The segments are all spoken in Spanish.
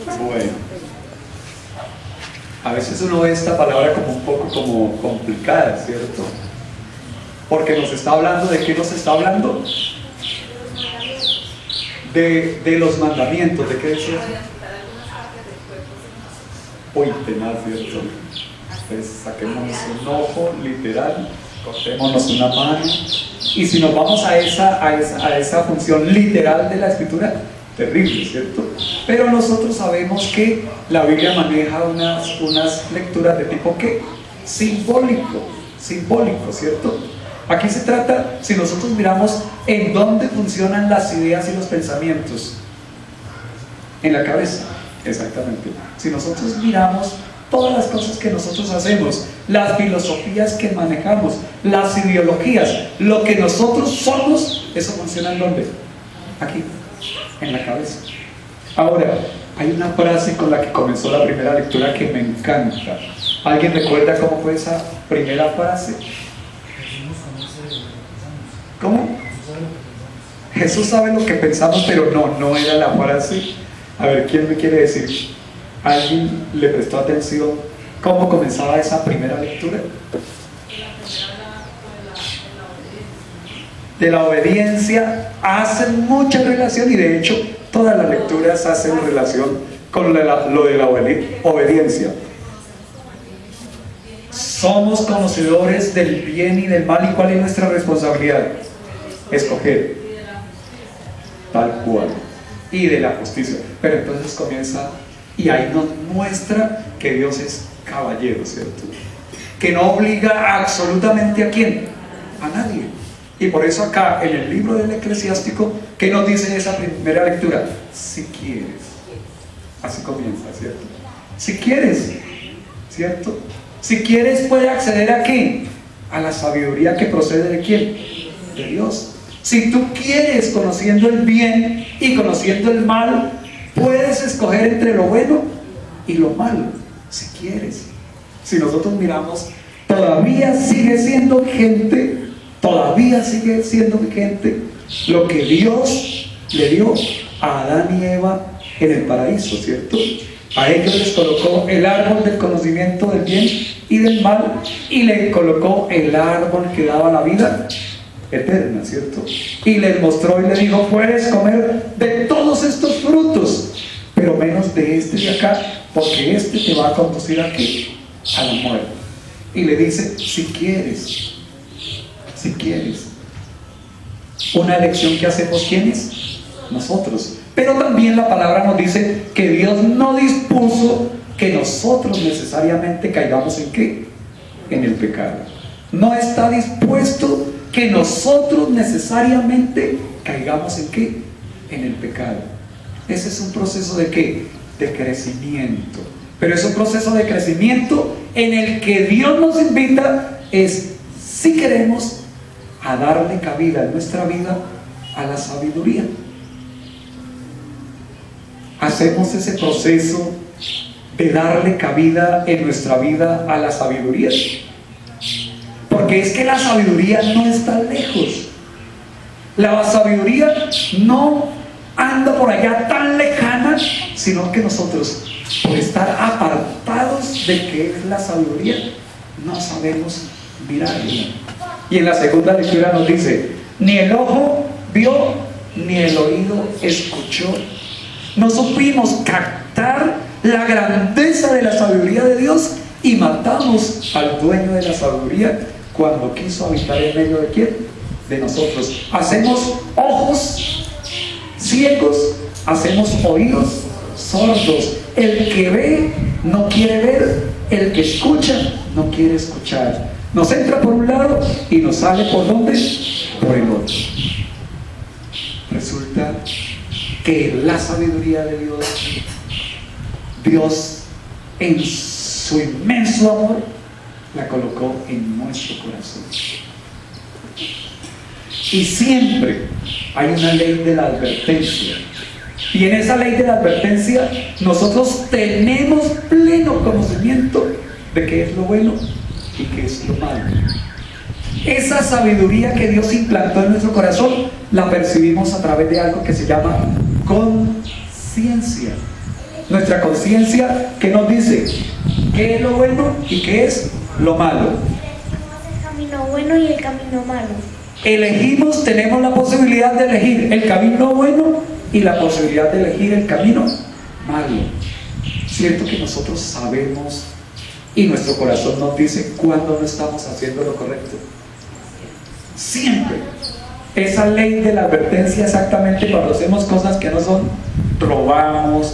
Bueno, a veces uno ve esta palabra como un poco como complicada, ¿cierto? Porque nos está hablando, ¿de qué nos está hablando? De los mandamientos, ¿de qué decía? Uy, tenaz, ¿cierto? Entonces saquémonos un ojo, literal, cortémonos una mano, y si nos vamos a esa función literal de la escritura, terrible, ¿cierto? Pero nosotros sabemos que la Biblia maneja unas lecturas de tipo ¿qué? Simbólico, ¿cierto? Aquí se trata, si nosotros miramos en dónde funcionan las ideas y los pensamientos, en la cabeza, exactamente. Si nosotros miramos todas las cosas que nosotros hacemos, las filosofías que manejamos, las ideologías, lo que nosotros somos, eso funciona ¿en dónde? Aquí, en la cabeza. Ahora, hay una frase con la que comenzó la primera lectura que me encanta. ¿Alguien recuerda cómo fue esa primera frase? ¿Cómo? Jesús sabe lo que pensamos, pero no era la frase. A ver, ¿quién me quiere decir? ¿Alguien le prestó atención cómo comenzaba esa primera lectura? De la obediencia hacen mucha relación, y de hecho todas las lecturas hacen relación con lo de la obediencia. Somos conocedores del bien y del mal, ¿y cuál es nuestra responsabilidad? Escoger tal cual, y de la justicia. Pero entonces comienza, y ahí nos muestra que Dios es caballero, ¿cierto? Que no obliga absolutamente ¿a quién? A nadie. Y por eso acá en el libro del Eclesiástico, ¿qué nos dice en esa primera lectura? Si quieres. Así comienza, ¿cierto? Si quieres, ¿cierto? Si quieres puede acceder ¿a qué? A la sabiduría que procede ¿de quién? De Dios. Si tú quieres, conociendo el bien y conociendo el mal, puedes escoger entre lo bueno y lo malo, si quieres. Si nosotros miramos, todavía sigue siendo vigente lo que Dios le dio a Adán y Eva en el paraíso, ¿cierto? A ellos les colocó el árbol del conocimiento del bien y del mal, y le colocó el árbol que daba la vida eterna, ¿cierto? Y les mostró y les dijo: puedes comer de todos estos frutos, pero menos de este de acá, porque este te va a conducir ¿a qué? A la muerte. Y le dice: si quieres. Una elección que hacemos, ¿quiénes? Nosotros. Pero también la palabra nos dice que Dios no dispuso que nosotros necesariamente caigamos ¿en qué? En el pecado. No está dispuesto que nosotros necesariamente caigamos ¿en qué? En el pecado. Ese es un proceso ¿de qué? De crecimiento. Pero es un proceso de crecimiento en el que Dios nos invita, es, si queremos, a darle cabida en nuestra vida a la sabiduría. Hacemos ese proceso de darle cabida en nuestra vida a la sabiduría, porque es que la sabiduría no está lejos. La sabiduría no anda por allá tan lejana, sino que nosotros, por estar apartados de qué es la sabiduría, no sabemos mirarla. Y en la segunda lectura nos dice: ni el ojo vio, ni el oído escuchó. No supimos captar la grandeza de la sabiduría de Dios, y matamos al dueño de la sabiduría cuando quiso habitar en medio de ¿quién? De nosotros. Hacemos ojos ciegos, hacemos oídos sordos. El que ve no quiere ver, el que escucha no quiere escuchar. Nos entra por un lado y nos sale ¿por dónde? Por el otro. Resulta que la sabiduría de Dios en su inmenso amor la colocó en nuestro corazón. Y siempre hay una ley de la advertencia, y en esa ley de la advertencia nosotros tenemos pleno conocimiento de qué es lo bueno y qué es lo malo. Esa sabiduría que Dios implantó en nuestro corazón la percibimos a través de algo que se llama conciencia. Nuestra nuestra conciencia que nos dice qué es lo bueno y qué es lo malo. El camino bueno y el camino malo. Elegimos, tenemos la posibilidad de elegir el camino bueno y la posibilidad de elegir el camino malo. Cierto que nosotros sabemos y nuestro corazón nos dice cuando no estamos haciendo lo correcto. Siempre. Esa ley de la advertencia, exactamente cuando hacemos cosas que no son, robamos.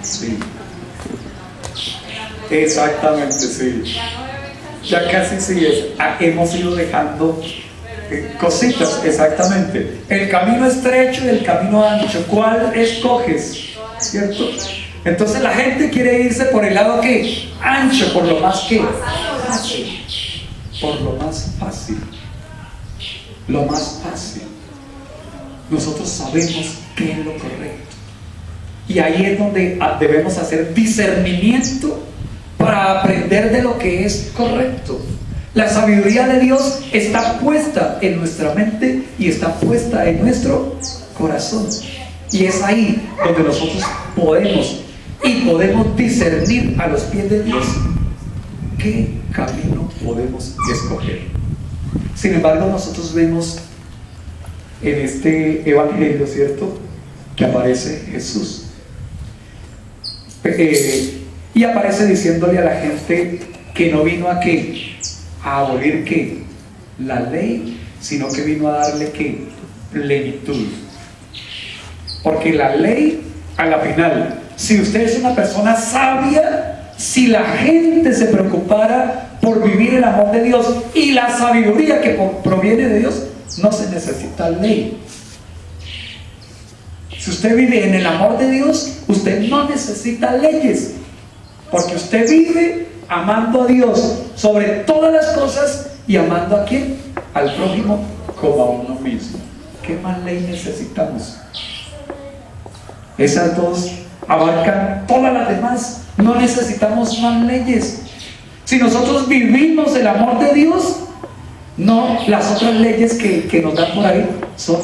Sí. Exactamente, sí. Ya casi sí es. Hemos ido dejando cositas, exactamente. El camino estrecho y el camino ancho. ¿Cuál escoges? ¿Cierto? Entonces la gente quiere irse por el lado que ancho, por lo más que fácil. Por lo más fácil. Lo más fácil. Nosotros sabemos qué es lo correcto. Y ahí es donde debemos hacer discernimiento para aprender de lo que es correcto. La sabiduría de Dios está puesta en nuestra mente y está puesta en nuestro corazón. Y es ahí donde nosotros podemos discernir a los pies de Dios qué camino podemos escoger. Sin embargo, nosotros vemos en este evangelio, ¿cierto?, que aparece Jesús. Y aparece diciéndole a la gente que no vino a abolir ¿qué? La ley, sino que vino a darle ¿qué? Plenitud. Porque la ley, a la final, si usted es una persona sabia, si la gente se preocupara por vivir el amor de Dios y la sabiduría que proviene de Dios, no se necesita ley. Si usted vive en el amor de Dios, usted no necesita leyes, porque usted vive amando a Dios sobre todas las cosas y amando ¿a quién? Al prójimo como a uno mismo. ¿Qué más ley necesitamos? Esas dos abarcan todas las demás. No necesitamos más leyes. Si nosotros vivimos el amor de Dios, no, las otras leyes que nos dan por ahí son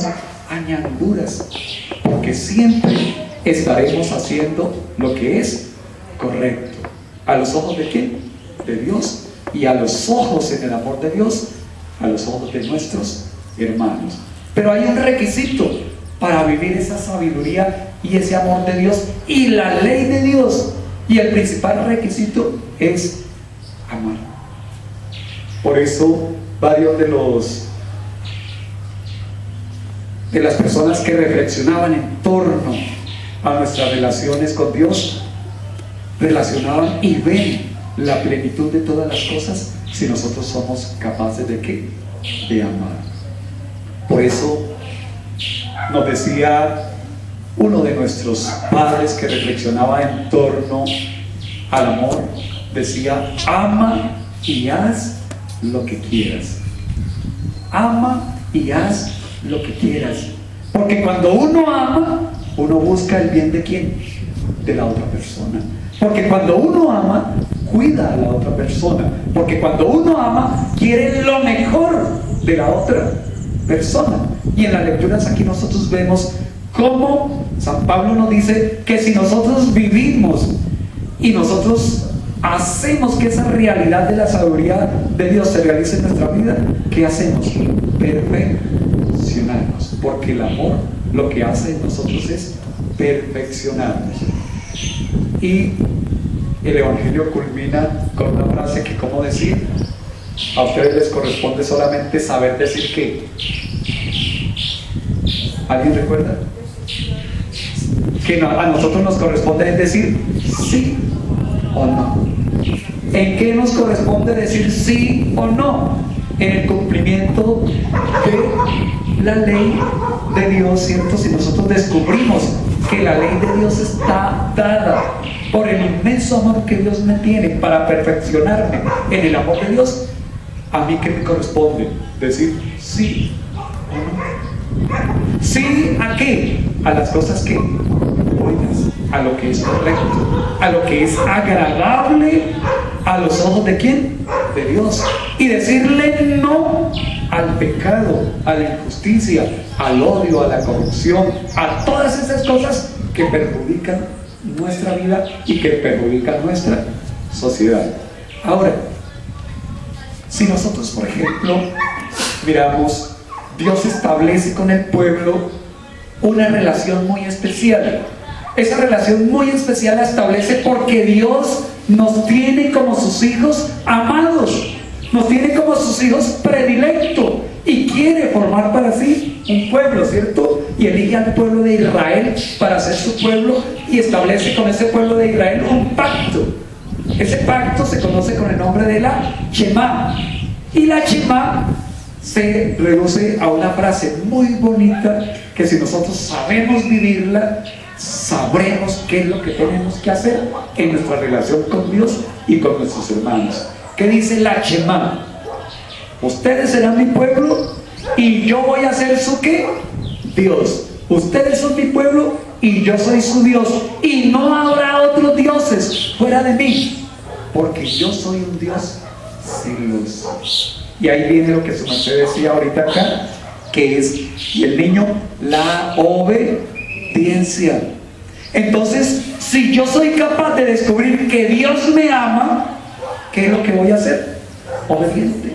añadiduras, porque siempre estaremos haciendo lo que es correcto. ¿A los ojos de quién? De Dios. Y a los ojos, en el amor de Dios, a los ojos de nuestros hermanos. Pero hay un requisito para vivir esa sabiduría y ese amor de Dios y la ley de Dios. Y el principal requisito es amar. Por eso varios de las personas que reflexionaban en torno a nuestras relaciones con Dios, relacionaban y ven la plenitud de todas las cosas si nosotros somos capaces de ¿qué? De amar. Por eso nos decía uno de nuestros padres que reflexionaba en torno al amor, decía: ama y haz lo que quieras. Ama y haz lo que quieras. Porque cuando uno ama, uno busca el bien de quién? De la otra persona. Porque cuando uno ama, cuida a la otra persona. Porque cuando uno ama, quiere lo mejor de la otra persona. Y en las lecturas aquí nosotros vemos cómo San Pablo nos dice que si nosotros vivimos y nosotros hacemos que esa realidad de la sabiduría de Dios se realice en nuestra vida, ¿qué hacemos? Perfeccionarnos. Porque el amor lo que hace en nosotros es perfeccionarnos. Y el Evangelio culmina con una frase que, ¿cómo decir? A ustedes les corresponde solamente saber decir qué. ¿Alguien recuerda? Que a nosotros nos corresponde decir sí o no. ¿En qué nos corresponde decir sí o no? En el cumplimiento de la ley de Dios, ¿cierto? Si nosotros descubrimos que la ley de Dios está dada por el inmenso amor que Dios me tiene para perfeccionarme en el amor de Dios, ¿a mí qué me corresponde? Decir sí o no. ¿Sí a qué? A las cosas que buenas, a lo que es correcto, a lo que es agradable a los ojos de quién? De Dios. Y decirle no al pecado, a la injusticia, al odio, a la corrupción, a todas esas cosas que perjudican nuestra vida y que perjudican nuestra sociedad. Ahora, si nosotros, por ejemplo, miramos, Dios establece con el pueblo una relación muy especial. Esa relación muy especial la establece porque Dios nos tiene como sus hijos amados, nos tiene como sus hijos predilectos y quiere formar para sí un pueblo, ¿cierto? Y elige al pueblo de Israel para ser su pueblo y establece con ese pueblo de Israel un pacto. Ese pacto se conoce con el nombre de la Shema. Y la Shema se reduce a una frase muy bonita que si nosotros sabemos vivirla, sabremos qué es lo que tenemos que hacer en nuestra relación con Dios y con nuestros hermanos. ¿Qué dice la Shema? Ustedes serán mi pueblo y yo voy a ser su ¿qué? Dios. Ustedes son mi pueblo y yo soy su Dios, y no habrá otros dioses fuera de mí, porque yo soy un Dios celoso. Y ahí viene lo que su merced decía ahorita acá, que es, y el niño, la obediencia. Entonces, si yo soy capaz de descubrir que Dios me ama, ¿qué es lo que voy a hacer? Obediente.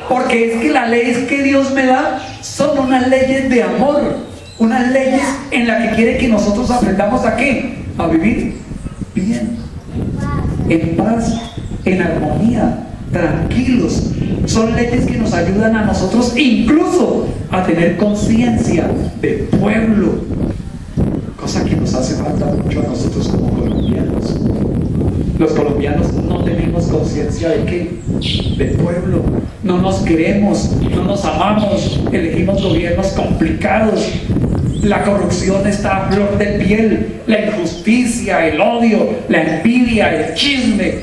Porque es que las leyes que Dios me da son unas leyes de amor, unas leyes en las que quiere que nosotros aprendamos ¿a qué? A vivir bien, en paz, en armonía, tranquilos. Son leyes que nos ayudan a nosotros incluso a tener conciencia de pueblo, cosa que nos hace falta mucho a nosotros como colombianos. Los colombianos no tenemos conciencia de qué, de pueblo. No nos queremos, no nos amamos, elegimos gobiernos complicados. La corrupción está a flor de piel, la injusticia, el odio, la envidia, el chisme.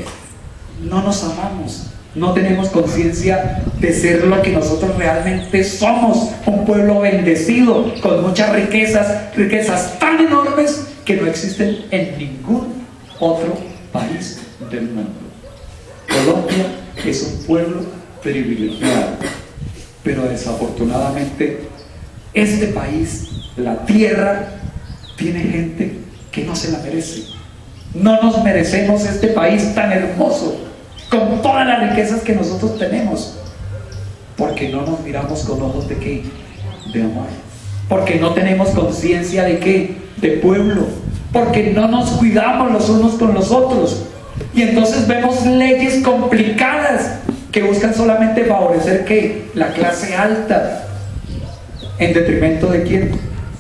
No nos amamos, no tenemos conciencia de ser lo que nosotros realmente somos, un pueblo bendecido, con muchas riquezas tan enormes que no existen en ningún otro país del mundo. Colombia es un pueblo privilegiado, pero desafortunadamente este país, la tierra, tiene gente que no se la merece. No nos merecemos este país tan hermoso, con todas las riquezas que nosotros tenemos, porque no nos miramos con ojos de ¿qué? De amor. Porque no tenemos conciencia de ¿qué? De pueblo. Porque no nos cuidamos los unos con los otros. Y entonces vemos leyes complicadas que buscan solamente favorecer ¿qué? La clase alta, en detrimento de ¿quién?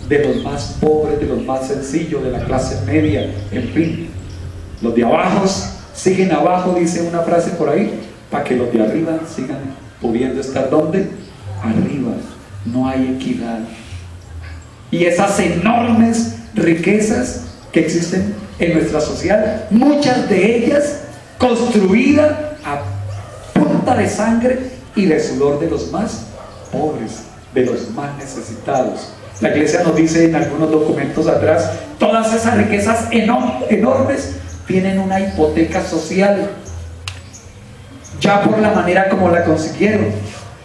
De los más pobres, de los más sencillos, de la clase media, en fin. Los de abajo siguen abajo, dice una frase por ahí, para que los de arriba sigan pudiendo estar ¿dónde? Arriba. No hay equidad. Y esas enormes riquezas que existen en nuestra sociedad, muchas de ellas construidas a punta de sangre y de sudor de los más pobres, de los más necesitados. La iglesia nos dice en algunos documentos atrás, todas esas riquezas enormes tienen una hipoteca social, ya por la manera como la consiguieron,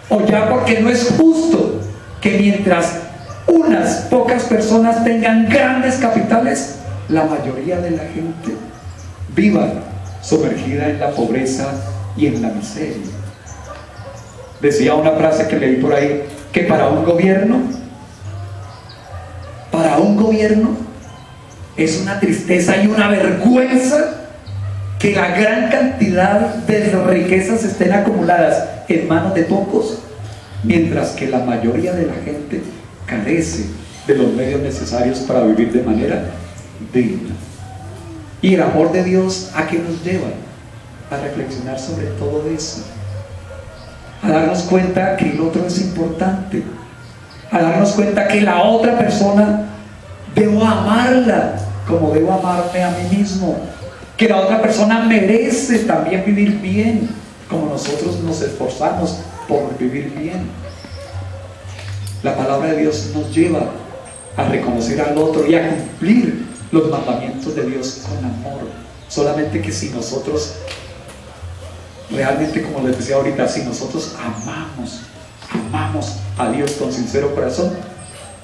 o ya porque no es justo que mientras unas pocas personas tengan grandes capitales, la mayoría de la gente viva sumergida en la pobreza y en la miseria. Decía una frase que leí por ahí, que para un gobierno es una tristeza y una vergüenza que la gran cantidad de riquezas estén acumuladas en manos de pocos, mientras que la mayoría de la gente carece de los medios necesarios para vivir de manera digna. Y el amor de Dios, ¿a qué nos lleva? A reflexionar sobre todo eso, a darnos cuenta que el otro es importante, a darnos cuenta que la otra persona debo amarla como debo amarme a mí mismo, que la otra persona merece también vivir bien como nosotros nos esforzamos por vivir bien. La palabra de Dios nos lleva a reconocer al otro y a cumplir los mandamientos de Dios con amor. Solamente que si nosotros realmente, como les decía ahorita, si nosotros amamos amamos a Dios con sincero corazón,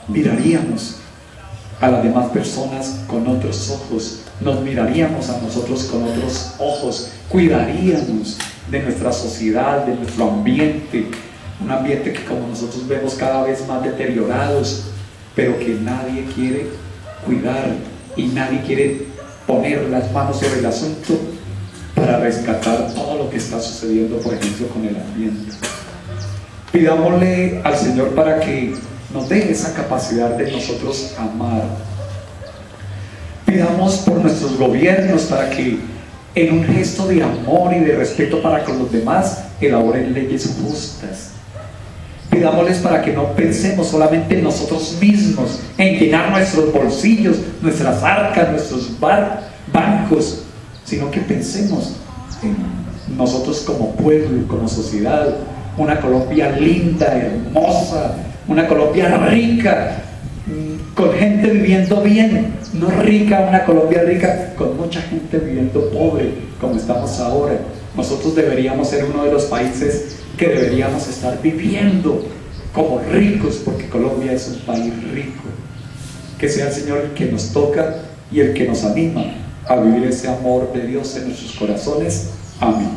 miraríamos a las demás personas con otros ojos, nos miraríamos a nosotros con otros ojos, cuidaríamos de nuestra sociedad, de nuestro ambiente, un ambiente que como nosotros vemos cada vez más deteriorados, pero que nadie quiere cuidar y nadie quiere poner las manos sobre el asunto para rescatar todo lo que está sucediendo, por ejemplo, con el ambiente. Pidámosle al Señor para que nos dé esa capacidad de nosotros amar. Pidamos por nuestros gobiernos para que en un gesto de amor y de respeto para con los demás elaboren leyes justas. Pidámosles para que no pensemos solamente en nosotros mismos, en llenar nuestros bolsillos, nuestras arcas, nuestros bancos, sino que pensemos en nosotros como pueblo, como sociedad, una Colombia linda, hermosa, una Colombia rica, con gente viviendo bien, no rica, una Colombia rica, con mucha gente viviendo pobre, como estamos ahora. Nosotros deberíamos ser uno de los países que deberíamos estar viviendo como ricos, porque Colombia es un país rico. Que sea el Señor el que nos toca y el que nos anima a vivir ese amor de Dios en nuestros corazones. Amén.